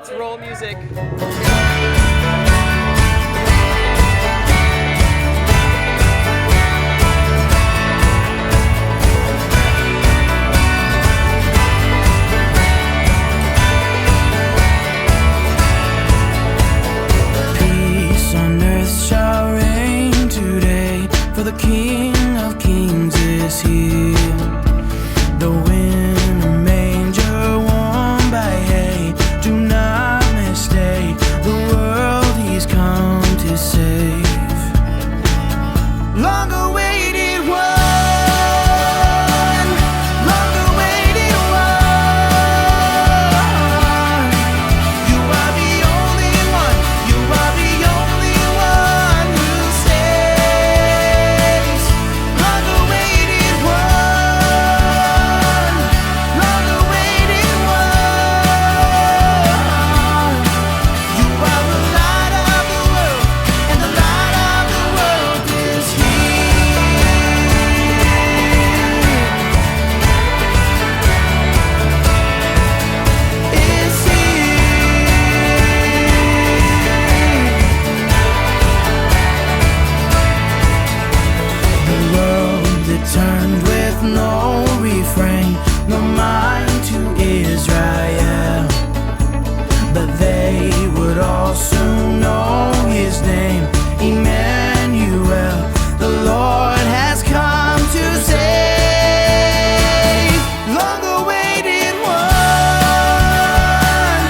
Let's roll music. Peace on earth shall reign today, for the King of Kings is here. The wind, a manger warm by hay, do not mistake the world he's come to save. Long awaited one, long awaited one. You are the only one, you are the only one who saves. Long awaited one, long awaited one. You are the light of the world, and the light of the world is the world that turned with no refrain, no mind to Israel, but they would all soon know his name, Emmanuel. The Lord has come to save. Long awaited one,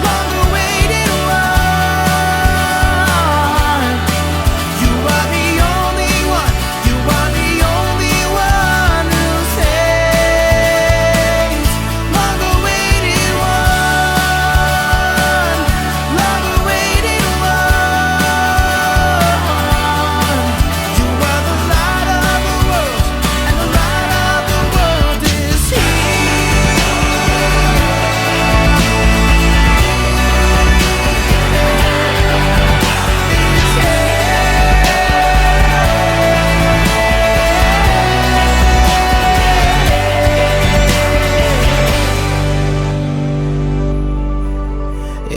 long awaited one. You are the only one, you are the only one who saves. Long awaited one, long awaited one. You are the light of the world, and the light of the world is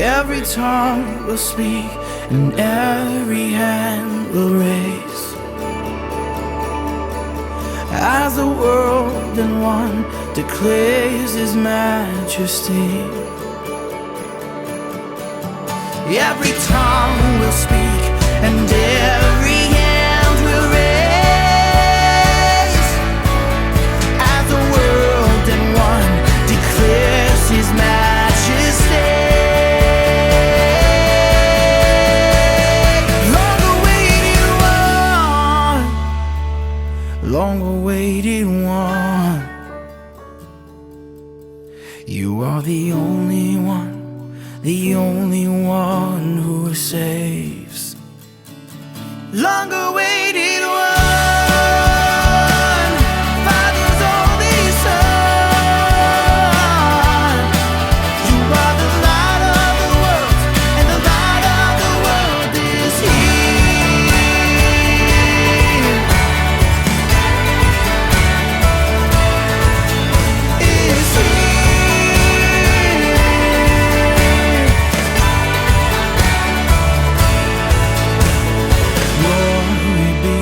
Every tongue will speak and every hand will raise, as the world in one declares his majesty. Every tongue will speak and every hand will raise, as the world in one declares his majesty. Long awaited one, long awaited one. You are the only one who saves. Long awaited one, Father's only Son. You are the light of the world, and the light of the world is here. Is here. Glory be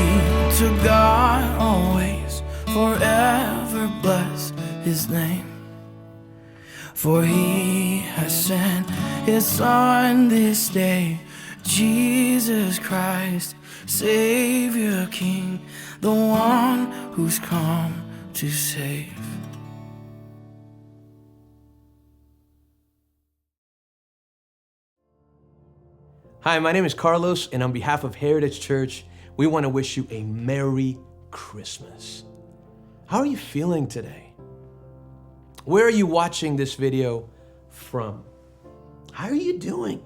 to God always, forever bless his name. For he has sent his Son this day, Jesus Christ, Savior King, the one who's come to save. Hi, my name is Carlos, and on behalf of Heritage Church, we want to wish you a Merry Christmas. How are you feeling today? Where are you watching this video from? How are you doing?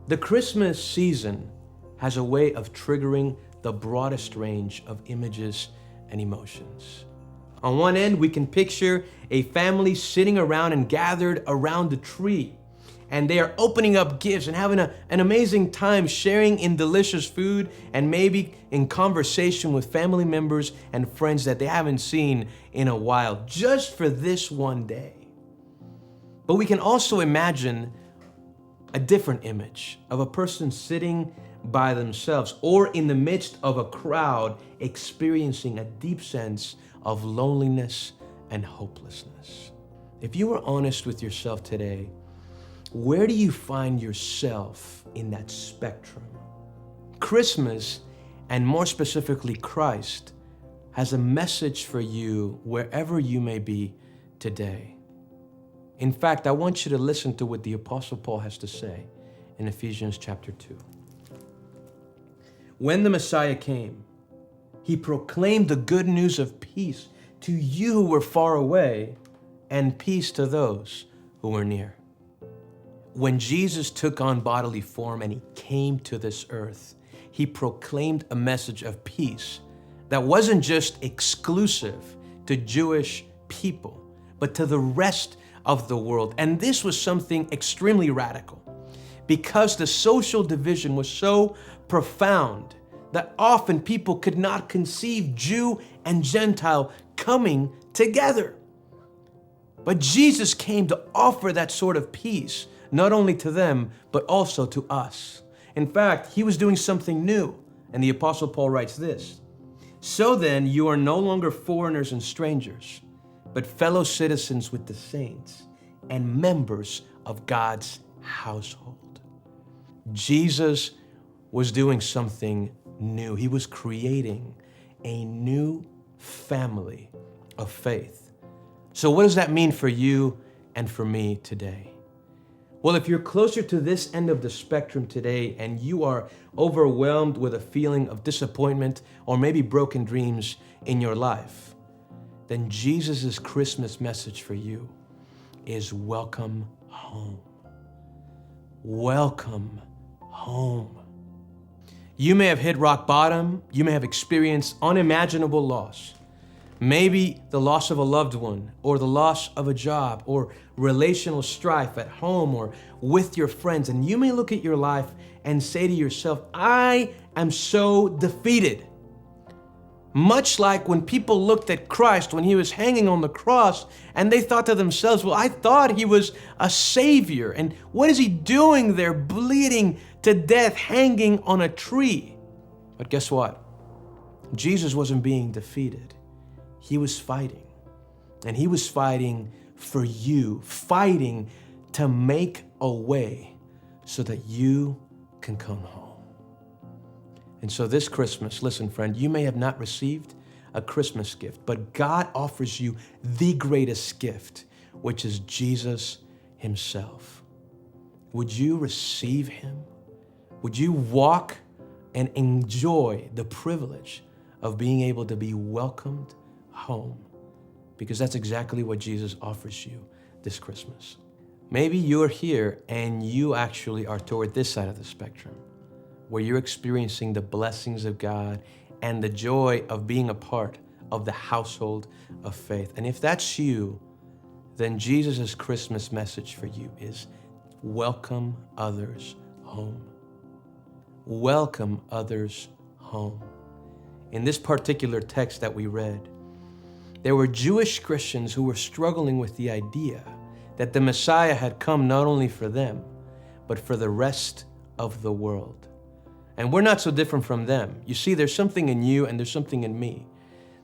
The Christmas season has a way of triggering the broadest range of images and emotions. On one end, we can picture a family sitting around and gathered around the tree, and they are opening up gifts and having an amazing time sharing in delicious food and maybe in conversation with family members and friends that they haven't seen in a while, just for this one day. But we can also imagine a different image of a person sitting by themselves or in the midst of a crowd experiencing a deep sense of loneliness and hopelessness. If you were honest with yourself today, where do you find yourself in that spectrum? Christmas, and more specifically Christ, has a message for you wherever you may be today. In fact, I want you to listen to what the Apostle Paul has to say in Ephesians chapter 2. When the Messiah came, he proclaimed the good news of peace to you who were far away and peace to those who were near. When Jesus took on bodily form and he came to this earth, he proclaimed a message of peace that wasn't just exclusive to Jewish people, but to the rest of the world. And this was something extremely radical because the social division was so profound that often people could not conceive Jew and Gentile coming together. But Jesus came to offer that sort of peace, not only to them, but also to us. In fact, he was doing something new. And the Apostle Paul writes this: "So then, you are no longer foreigners and strangers, but fellow citizens with the saints and members of God's household." Jesus was doing something new. He was creating a new family of faith. So what does that mean for you and for me today? Well, if you're closer to this end of the spectrum today and you are overwhelmed with a feeling of disappointment or maybe broken dreams in your life, then Jesus' Christmas message for you is welcome home. Welcome home. You may have hit rock bottom. You may have experienced unimaginable loss. Maybe the loss of a loved one, or the loss of a job, or relational strife at home or with your friends. And you may look at your life and say to yourself, I am so defeated. Much like when people looked at Christ when he was hanging on the cross and they thought to themselves, well, I thought he was a savior. And what is he doing there, bleeding to death, hanging on a tree? But guess what? Jesus wasn't being defeated. He was fighting. And he was fighting for you, fighting to make a way so that you can come home. And so this Christmas, listen, friend, you may have not received a Christmas gift, but God offers you the greatest gift, which is Jesus himself. Would you receive him? Would you walk and enjoy the privilege of being able to be welcomed home? Because that's exactly what Jesus offers you this Christmas. Maybe you're here and you actually are toward this side of the spectrum, where you're experiencing the blessings of God and the joy of being a part of the household of faith. And if that's you, then Jesus' Christmas message for you is welcome others home. Welcome others home. In this particular text that we read, there were Jewish Christians who were struggling with the idea that the Messiah had come not only for them, but for the rest of the world. And we're not so different from them. You see, there's something in you and there's something in me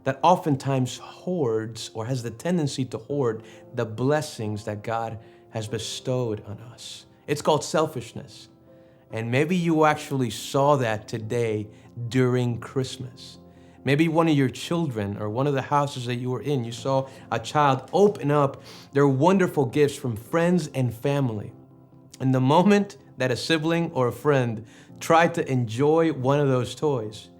that oftentimes hoards or has the tendency to hoard the blessings that God has bestowed on us. It's called selfishness. And maybe you actually saw that today during Christmas. Maybe one of your children or one of the houses that you were in, you saw a child open up their wonderful gifts from friends and family. And the moment that a sibling or a friend tried to enjoy one of those toys,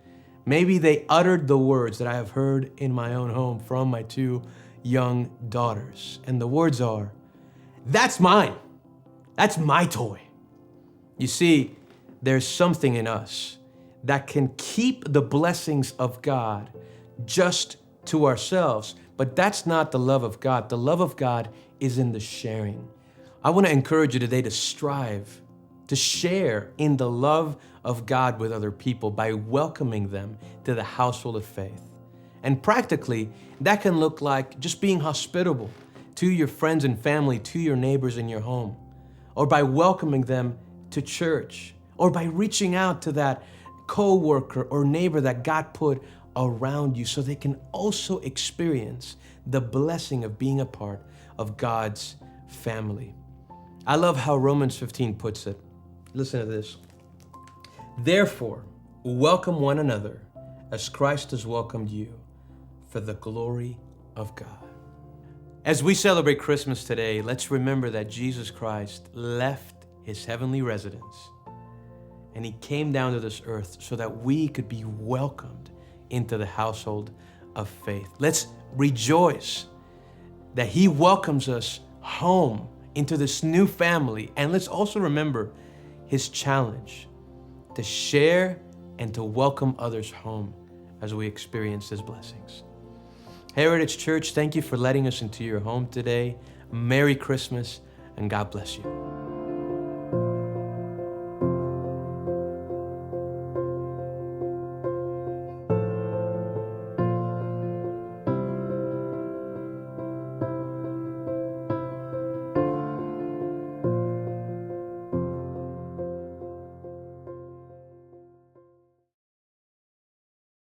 maybe they uttered the words that I have heard in my own home from my two young daughters. And the words are, "That's mine. That's my toy." You see, there's something in us that can keep the blessings of God just to ourselves, but that's not the love of God. The love of God is in the sharing. I want to encourage you today to strive to share in the love of God with other people by welcoming them to the household of faith. And practically, that can look like just being hospitable to your friends and family, to your neighbors in your home, or by welcoming them to church, or by reaching out to that co-worker or neighbor that God put around you so they can also experience the blessing of being a part of God's family. I love how Romans 15 puts it. Listen to this. Therefore, welcome one another as Christ has welcomed you for the glory of God. As we celebrate Christmas today, let's remember that Jesus Christ left his heavenly residence and he came down to this earth so that we could be welcomed into the household of faith. Let's rejoice that he welcomes us home into this new family. And let's also remember his challenge to share and to welcome others home as we experience his blessings. Heritage Church, thank you for letting us into your home today. Merry Christmas and God bless you.